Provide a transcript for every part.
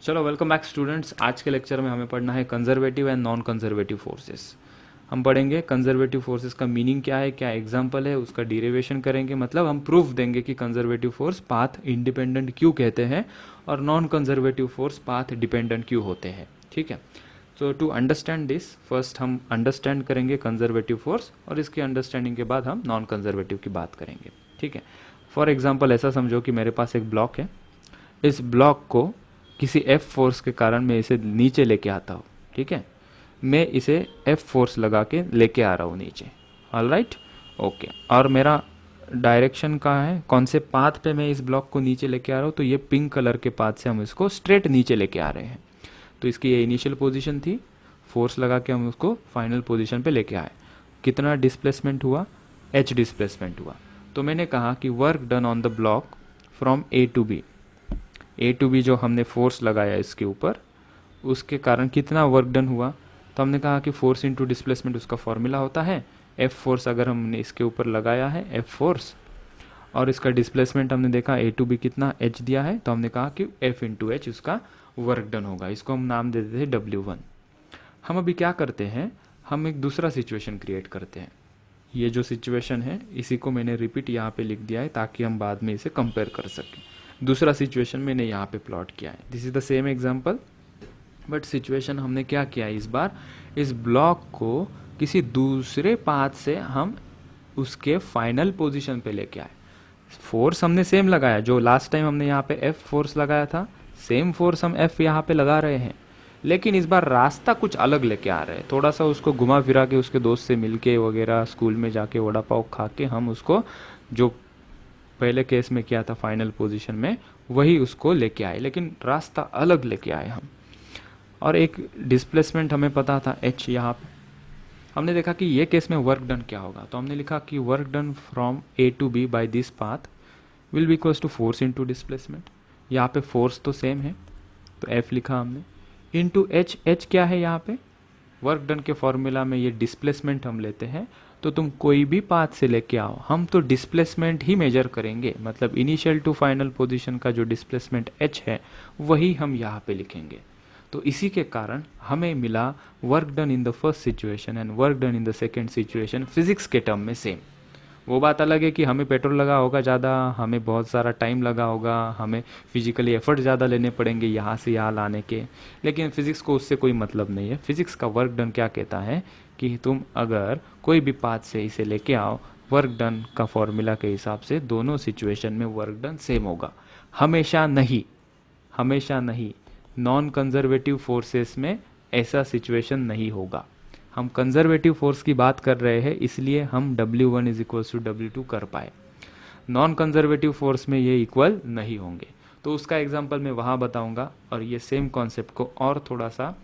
चलो welcome back students. आज के लेक्चर में हमें पढ़ना है conservative and non conservative forces. हम पढ़ेंगे कंजर्वेटिव फोर्सेस का मीनिंग क्या है, क्या एग्जांपल है, उसका डेरिवेशन करेंगे, मतलब हम प्रूफ देंगे कि कंजर्वेटिव फोर्स पाथ इंडिपेंडेंट क्यों कहते हैं और non conservative force path dependent क्यों होते हैं। ठीक है, सो टू अंडरस्टैंड दिस फर्स्ट हम अंडरस्टैंड करेंगे कंजर्वेटिव फोर्स और इसकी अंडरस्टैंडिंग के बाद हम नॉन कंजर्वेटिव की बात करेंगे। ठीक है, फॉर एग्जाम्पल ऐसा समझो कि मेरे पास एक ब्लॉक है। इस ब्लॉक को किसी एफ फोर्स के कारण मैं इसे नीचे लेके आता हूँ। ठीक है, मैं इसे एफ फोर्स लगा के लेके आ रहा हूँ नीचे। Alright, okay. और मेरा डायरेक्शन कहाँ है, कौन से पाथ पे मैं इस ब्लॉक को नीचे लेके आ रहा हूँ, तो ये पिंक कलर के पाथ से हम इसको स्ट्रेट नीचे लेके आ रहे हैं। तो इसकी ये इनिशियल पोजीशन थी, फोर्स लगा के हम उसको फाइनल पोजीशन पे लेके आए। कितना डिस्प्लेसमेंट हुआ, एच डिस्प्लेसमेंट हुआ। तो मैंने कहा कि work done on the block from A to B, A to B जो हमने फोर्स लगाया इसके ऊपर, उसके कारण कितना वर्क डन हुआ। तो हमने कहा कि फोर्स इंटू डिस्प्लेसमेंट उसका फॉर्मूला होता है एफ फोर्स। अगर हमने इसके ऊपर लगाया है एफ फोर्स और इसका डिस्प्लेसमेंट हमने देखा ए टू बी कितना एच दिया है, तो हमने कहा कि एफ इंटू एच उसका वर्क डन होगा। इसको हम नाम दे देते हैं W1। हम अभी क्या करते हैं, हम एक दूसरा सिचुएशन क्रिएट करते हैं। ये जो सिचुएशन है इसी को मैंने रिपीट यहाँ पे लिख दिया है ताकि हम बाद में इसे कंपेयर कर सकें। दूसरा सिचुएशन मैंने यहाँ पे प्लॉट किया है। This is the same example, but situation हमने क्या किया है, इस बार इस ब्लॉक को किसी दूसरे पाथ से हम उसके फाइनल पोजीशन पे लेके आए। फोर्स हमने सेम लगाया, जो लास्ट टाइम हमने यहाँ पे एफ फोर्स लगाया था, सेम फोर्स हम एफ यहाँ पे लगा रहे हैं, लेकिन इस बार रास्ता कुछ अलग लेके आ रहे हैं। थोड़ा सा उसको घुमा फिरा के उसके दोस्त से मिलके वगैरह, स्कूल में जाके वड़ा पाव खा के हम उसको जो पहले केस में किया था फाइनल पोजीशन में वही उसको लेके आए, लेकिन रास्ता अलग लेके आए हम। और एक डिस्प्लेसमेंट हमें पता था एच। यहाँ पे हमने देखा कि ये केस में वर्क डन क्या होगा, तो हमने लिखा कि work done from A to B by this path will be equals to force into displacement. यहाँ पे फोर्स तो सेम है तो एफ लिखा हमने, इंटू एच। एच क्या है यहाँ पे, वर्क डन के फॉर्मूला में ये डिस्प्लेसमेंट हम लेते हैं। तो तुम कोई भी पाथ से लेके आओ, हम तो डिस्प्लेसमेंट ही मेजर करेंगे, मतलब इनिशियल टू फाइनल पोजीशन का जो डिस्प्लेसमेंट एच है वही हम यहाँ पे लिखेंगे। तो इसी के कारण हमें मिला work done in the first situation and work done in the second situation physics के टर्म में सेम। वो बात अलग है कि हमें पेट्रोल लगा होगा ज़्यादा, हमें बहुत सारा टाइम लगा होगा, हमें फिजिकली एफर्ट ज़्यादा लेने पड़ेंगे यहाँ से यहाँ लाने के, लेकिन फिजिक्स को उससे कोई मतलब नहीं है। फिजिक्स का वर्क डन क्या कहता है कि तुम अगर कोई भी पाथ से इसे लेके आओ, वर्क डन का फॉर्मूला के हिसाब से दोनों सिचुएशन में वर्क डन सेम होगा। हमेशा नहीं, हमेशा नहीं। नॉन कंजर्वेटिव फोर्सेस में ऐसा सिचुएशन नहीं होगा। हम कंजर्वेटिव फोर्स की बात कर रहे हैं इसलिए हम W1 is equal to W2 कर पाए। नॉन कंजर्वेटिव फोर्स में ये इक्वल नहीं होंगे। तो उसका एग्जांपल मैं वहाँ बताऊंगा और ये सेम कॉन्सेप्ट को और थोड़ा सा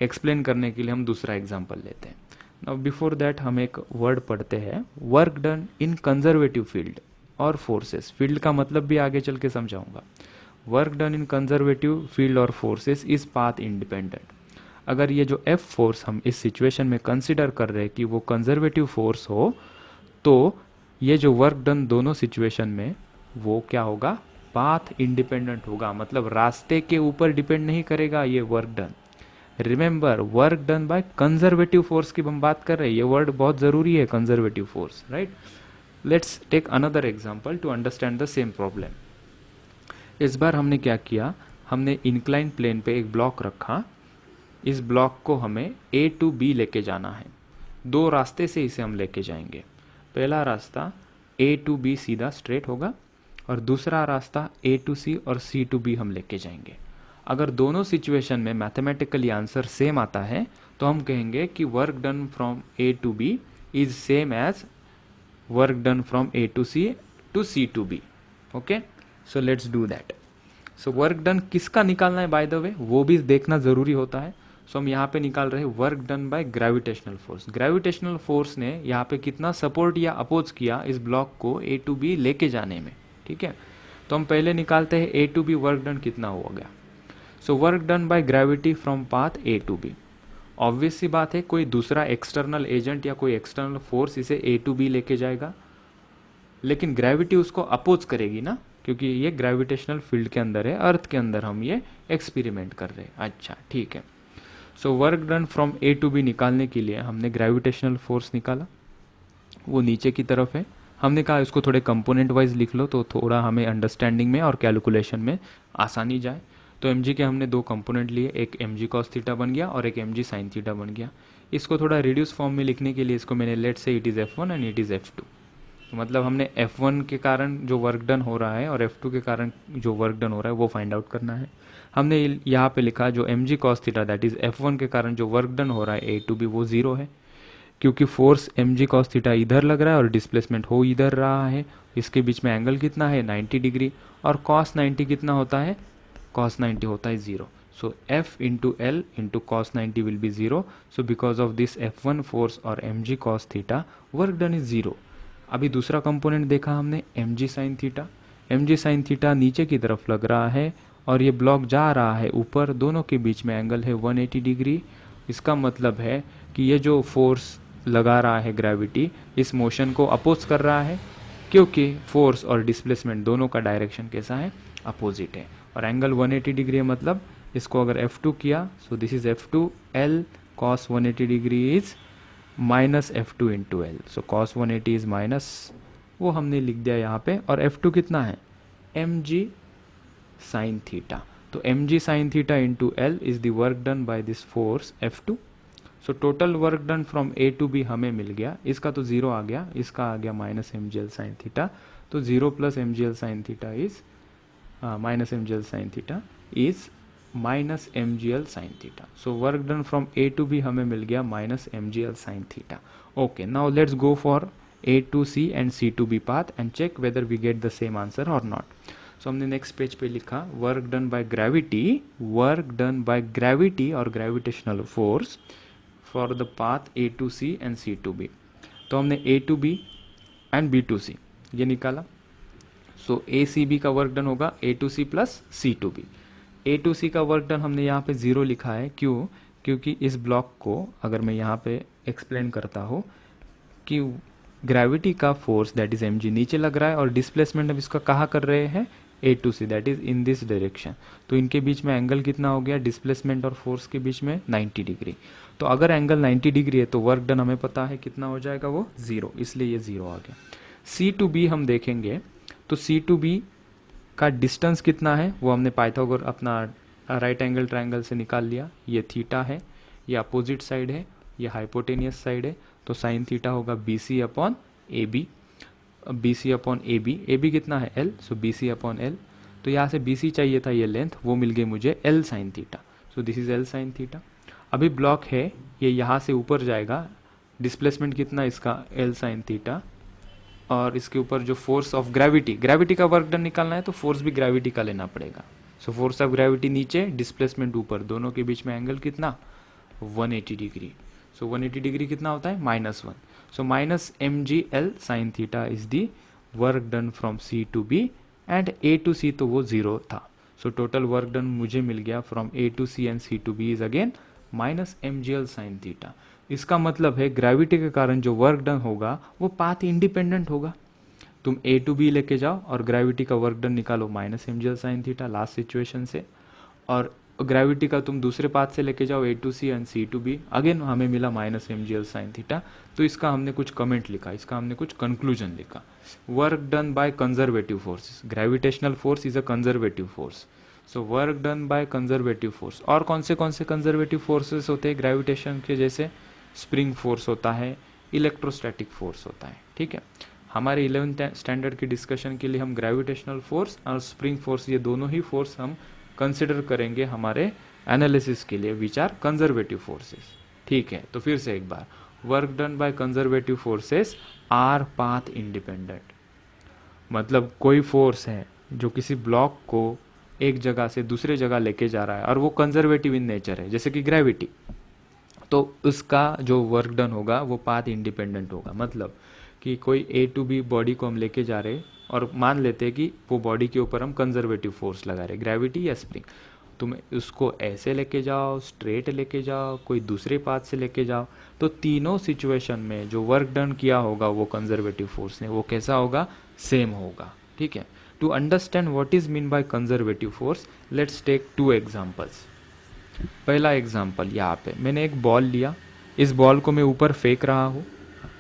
एक्सप्लेन करने के लिए हम दूसरा एग्जांपल लेते हैं। नाउ बिफोर दैट हम एक वर्ड पढ़ते हैं, work done in conservative field और फोर्सेस। फील्ड का मतलब भी आगे चल के समझाऊंगा। Work done in conservative field और फोर्सेस इज पाथ इंडिपेंडेंट। अगर ये जो एफ फोर्स हम इस सिचुएशन में कंसिडर कर रहे हैं कि वो कंजर्वेटिव फोर्स हो, तो ये जो वर्क डन दोनों सिचुएशन में वो क्या होगा, पाथ इंडिपेंडेंट होगा, मतलब रास्ते के ऊपर डिपेंड नहीं करेगा ये work done. Remember, work done by conservative force की हम बात कर रहे हैं, ये वर्ड बहुत जरूरी है, conservative force, right. Let's take another example to understand the same problem. इस बार हमने क्या किया, हमने इंक्लाइन प्लेन पे एक ब्लॉक रखा। इस ब्लॉक को हमें ए टू बी लेके जाना है। दो रास्ते से इसे हम लेके जाएंगे। पहला रास्ता ए टू बी सीधा स्ट्रेट होगा और दूसरा रास्ता ए टू सी और सी टू बी हम लेके जाएंगे। अगर दोनों सिचुएशन में मैथमेटिकली आंसर सेम आता है तो हम कहेंगे कि work done from A to B is same as work done from A to C to B. Okay, so let's do that. So work done किसका निकालना है बाय द वे, वो भी देखना जरूरी होता है। सो हम यहाँ पे निकाल रहे हैं work done by gravitational force. Gravitational force ने यहाँ पे कितना सपोर्ट या अपोज किया इस ब्लॉक को ए टू बी लेके जाने में। ठीक है, तो हम पहले निकालते हैं A to B work done कितना हो गया। So work done by gravity from path A to B. Obvious सी बात है, कोई दूसरा एक्सटर्नल एजेंट या कोई एक्सटर्नल फोर्स इसे ए टू बी लेके जाएगा, लेकिन ग्रेविटी उसको अपोज करेगी ना। क्योंकि ये ग्रेविटेशनल फील्ड के अंदर है, अर्थ के अंदर हम ये एक्सपेरिमेंट कर रहे हैं। अच्छा ठीक है। So work done from A to B निकालने के लिए हमने ग्रेविटेशनल फोर्स निकाला, वो नीचे की तरफ है। हमने कहा इसको थोड़े कंपोनेंट वाइज लिख लो तो थोड़ा हमें अंडरस्टैंडिंग में और कैलकुलेशन में आसानी जाए। तो एम के हमने दो कंपोनेंट लिए, एक एम जी कॉस थीटा बन गया और एक एम जी साइन थीटा बन गया। इसको थोड़ा रिड्यूस फॉर्म में लिखने के लिए इसको मैंने लेट से it is F1 and it is F2। तो मतलब हमने F1 के कारण जो वर्क डन हो रहा है और F2 के कारण जो वर्क डन हो रहा है वो फाइंड आउट करना है। हमने यहाँ पे लिखा जो M G cos theta that is F1 के कारण जो वर्क डन हो रहा है ए टू बी वो 0 है, क्योंकि force M G cos theta इधर लग रहा है और डिस्प्लेसमेंट हो इधर रहा है। इसके बीच में एंगल कितना है 90 डिग्री, और कॉस 90 कितना होता है, cos 90 होता है 0। So F into L into cos 90 will be 0. So because of this F1 force और mg cos theta work done is 0। अभी दूसरा कंपोनेंट देखा हमने mg sin theta। mg sin theta नीचे की तरफ लग रहा है और ये ब्लॉक जा रहा है ऊपर, दोनों के बीच में एंगल है 180 डिग्री। इसका मतलब है कि ये जो फोर्स लगा रहा है ग्रेविटी इस मोशन को अपोज कर रहा है, क्योंकि फोर्स और डिस्प्लेसमेंट दोनों का डायरेक्शन कैसा है, अपोजिट है। और एंगल 180 डिग्री है, मतलब इसको अगर F2 किया so this is F2 L cos 180 degree is minus F2 into L. So cos 180 is minus, वो हमने लिख दिया यहाँ पे। और F2 कितना है, mg sin थीटा। तो mg sin थीटा into L is the work done by this force F2। So total work done from A to B हमें मिल गया, इसका तो 0 आ गया, इसका आ गया माइनस mgl sin थीटा। तो 0 plus mgl sin theta is minus mgl sin theta is minus mgl sin theta. So work done from A to B हमें मिल गया minus mgl sin theta. Okay, now let's go for A to C and C to B path and check whether we get the same answer or not. So हमने next page पे लिखा work done by gravity और gravitational force for the path A to C and C to B. तो हमने A to B and B to C ये निकाला। So A C B का work done होगा A to C plus C to B. A to C का work done हमने यहाँ पे 0 लिखा है, क्यों, क्योंकि इस ब्लॉक को अगर मैं यहाँ पे एक्सप्लेन करता हूँ कि ग्रेविटी का फोर्स दैट इज mg नीचे लग रहा है और डिस्प्लेसमेंट अब इसका कहाँ कर रहे हैं, A to C that is in this direction. तो इनके बीच में एंगल कितना हो गया, डिस्प्लेसमेंट और फोर्स के बीच में 90 डिग्री। तो अगर एंगल 90 डिग्री है तो वर्क डन हमें पता है कितना हो जाएगा, वो 0, इसलिए ये 0 आ गया। सी टू बी हम देखेंगे तो सी टू बी का डिस्टेंस कितना है वो हमने पाइथागोरस अपना राइट एंगल ट्रायंगल से निकाल लिया। ये थीटा है, ये अपोजिट साइड है, ये हाइपोटेनियस साइड है, तो साइन थीटा होगा B C upon A B. B C upon A B कितना है L, so B C upon L. तो यहाँ से बी सी चाहिए था ये लेंथ, वो मिल गई मुझे L sine theta. So this is L sine theta. अभी ब्लॉक है ये यहाँ से ऊपर जाएगा, डिस्प्लेसमेंट कितना इसका L साइन थीटा, और इसके ऊपर जो फोर्स ऑफ ग्रेविटी का वर्क डन निकालना है तो फोर्स भी ग्रेविटी का लेना पड़ेगा। सो फोर्स ऑफ ग्रेविटी नीचे, डिस्प्लेसमेंट ऊपर, दोनों के बीच में एंगल कितना 180 डिग्री। सो 180 डिग्री कितना होता है -1। So minus mgl sine theta is the work done from C to B and A to C तो वो 0 था। सो टोटल वर्क डन मुझे मिल गया from A to C and C to B is again minus mgl sine theta. इसका मतलब है gravity के कारण जो वर्क डन होगा वो पाथ इंडिपेंडेंट होगा। तुम ए टू बी लेके जाओ और ग्रेविटी का वर्क डन निकालो minus mgl sine theta last situation से, और ग्रेविटी का तुम दूसरे पाथ से लेके जाओ A to C and C to B, again हमें मिला माइनस mgl साइन थीटा। तो इसका हमने कुछ कमेंट लिखा, इसका हमने कुछ कंक्लूजन लिखा। Work done by conservative forces, gravitational force is a conservative force. So work done by conservative force. और कौन से कंजर्वेटिव फोर्सेस होते हैं ग्रेविटेशन के, जैसे स्प्रिंग फोर्स होता है, इलेक्ट्रोस्टैटिक फोर्स होता है। ठीक है, हमारे 11th स्टैंडर्ड की डिस्कशन के लिए हम ग्रेविटेशनल फोर्स और स्प्रिंग फोर्स ये दोनों ही फोर्स हम कंसिडर करेंगे हमारे एनालिसिस के लिए, विच आर कंजर्वेटिव फोर्सेस। ठीक है, तो फिर से एक बार, work done by conservative forces are path independent. मतलब कोई फोर्स है जो किसी ब्लॉक को एक जगह से दूसरे जगह लेके जा रहा है और वो कंजर्वेटिव इन नेचर है, जैसे कि ग्रेविटी, तो उसका जो वर्क डन होगा वो पाथ इंडिपेंडेंट होगा। मतलब कि कोई ए टू बी बॉडी को हम लेके जा रहे हैं और मान लेते हैं कि वो बॉडी के ऊपर हम कंजर्वेटिव फोर्स लगा रहे, ग्रेविटी या स्प्रिंग। तुम उसको ऐसे लेके जाओ, स्ट्रेट लेके जाओ, कोई दूसरे पाथ से लेके जाओ, तो तीनों सिचुएशन में जो वर्क डन किया होगा वो कंजर्वेटिव फोर्स ने, वो कैसा होगा, सेम होगा। ठीक है, To understand what is mean by conservative force, let's take two examples. पहला एग्जाम्पल, यहाँ पे मैंने एक बॉल लिया, इस बॉल को मैं ऊपर फेंक रहा हूँ,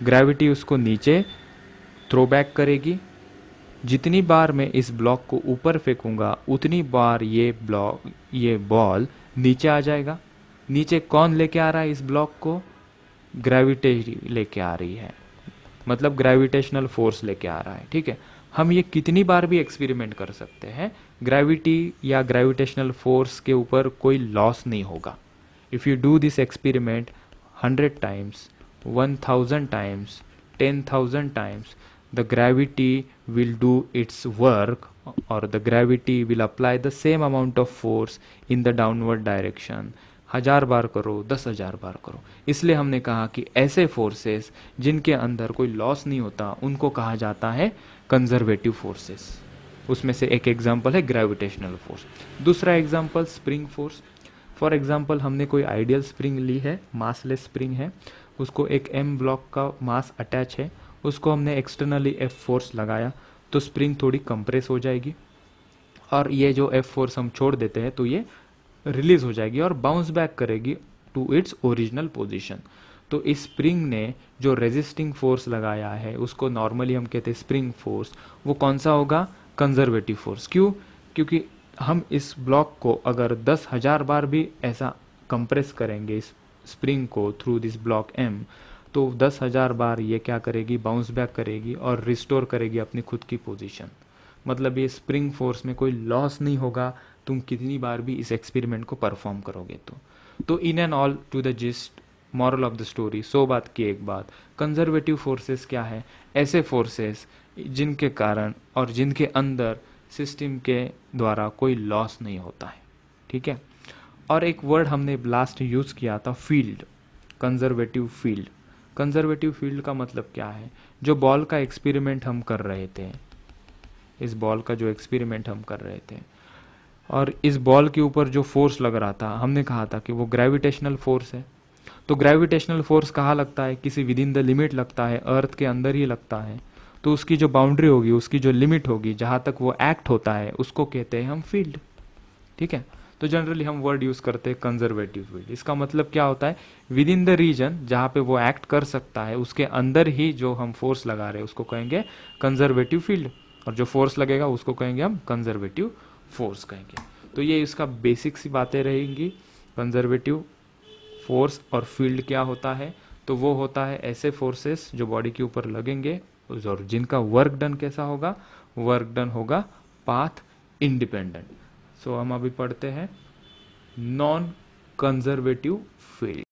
ग्रेविटी उसको नीचे थ्रो बैक करेगी। जितनी बार मैं इस ब्लॉक को ऊपर फेंकूंगा उतनी बार ये बॉल नीचे आ जाएगा। नीचे कौन लेके आ रहा है इस ब्लॉक को? ग्रेविटी लेके आ रही है, मतलब ग्रेविटेशनल फोर्स लेके आ रहा है। ठीक है, हम ये कितनी बार भी एक्सपेरिमेंट कर सकते हैं, ग्रेविटी या ग्रेविटेशनल फोर्स के ऊपर कोई लॉस नहीं होगा। If you do this experiment 100 times, 1000 times, 10,000 times, the gravity will do its work, or the gravity will apply the same amount of force in the downward direction। 1000 बार करो, 10,000 बार करो। इसलिए हमने कहा कि ऐसे फोर्सेस जिनके अंदर कोई लॉस नहीं होता उनको कहा जाता है कंजर्वेटिव फोर्सेस। उसमें से एक एग्जांपल है ग्रेविटेशनल फोर्स। दूसरा example spring force. For example हमने कोई आइडियल स्प्रिंग ली है, मासलेस स्प्रिंग है, उसको एक m ब्लॉक का मास अटैच है, उसको हमने एक्सटर्नली F फोर्स लगाया तो स्प्रिंग थोड़ी कंप्रेस हो जाएगी, और ये जो F फोर्स हम छोड़ देते हैं तो ये रिलीज हो जाएगी और बाउंस बैक करेगी टू इट्स ओरिजिनल पोजीशन। तो इस स्प्रिंग ने जो रेजिस्टिंग फोर्स लगाया है उसको नॉर्मली हम कहते हैं स्प्रिंग फोर्स। वो कौन सा होगा? Conservative force. क्यों? क्योंकि हम इस ब्लॉक को अगर 10,000 बार भी ऐसा कंप्रेस करेंगे इस स्प्रिंग को थ्रू दिस ब्लॉक M, तो 10,000 बार ये क्या करेगी? बाउंस बैक करेगी और रिस्टोर करेगी अपनी खुद की पोजीशन। मतलब ये स्प्रिंग फोर्स में कोई लॉस नहीं होगा, तुम कितनी बार भी इस एक्सपेरिमेंट को परफॉर्म करोगे तो in end all to the gist, moral of the story, 100 बात की एक बात, कंजर्वेटिव फोर्सेस क्या है? ऐसे फोर्सेस जिनके कारण और जिनके अंदर सिस्टम के द्वारा कोई लॉस नहीं होता है। ठीक है, और एक वर्ड हमने लास्ट यूज किया था, field, conservative field. Conservative field का मतलब क्या है? जो बॉल का एक्सपेरिमेंट हम कर रहे थे, इस बॉल का जो एक्सपेरिमेंट हम कर रहे थे और इस बॉल के ऊपर जो फोर्स लग रहा था, हमने कहा था कि वो ग्रेविटेशनल फोर्स है। तो ग्रेविटेशनल फोर्स कहाँ लगता है? किसी विद इन द लिमिट लगता है, अर्थ के अंदर ही लगता है। तो उसकी जो बाउंड्री होगी, उसकी जो लिमिट होगी, जहाँ तक वो एक्ट होता है, उसको कहते हैं हम फील्ड। ठीक है, तो जनरली हम वर्ड यूज करते हैं कंजर्वेटिव फील्ड। इसका मतलब क्या होता है? विद इन द रीजन जहाँ पे वो एक्ट कर सकता है, उसके अंदर ही जो हम फोर्स लगा रहे हैं उसको कहेंगे कंजर्वेटिव फील्ड, और जो फोर्स लगेगा उसको कहेंगे हम कंजर्वेटिव फोर्स कहेंगे। तो ये इसका बेसिक सी बातें रहेंगी। कंजर्वेटिव फोर्स और फील्ड क्या होता है? तो वो होता है ऐसे फोर्सेस जो बॉडी के ऊपर लगेंगे और जिनका वर्क डन कैसा होगा? वर्क डन होगा पाथ इंडिपेंडेंट। सो हम अभी पढ़ते हैं नॉन कंजर्वेटिव फील्ड।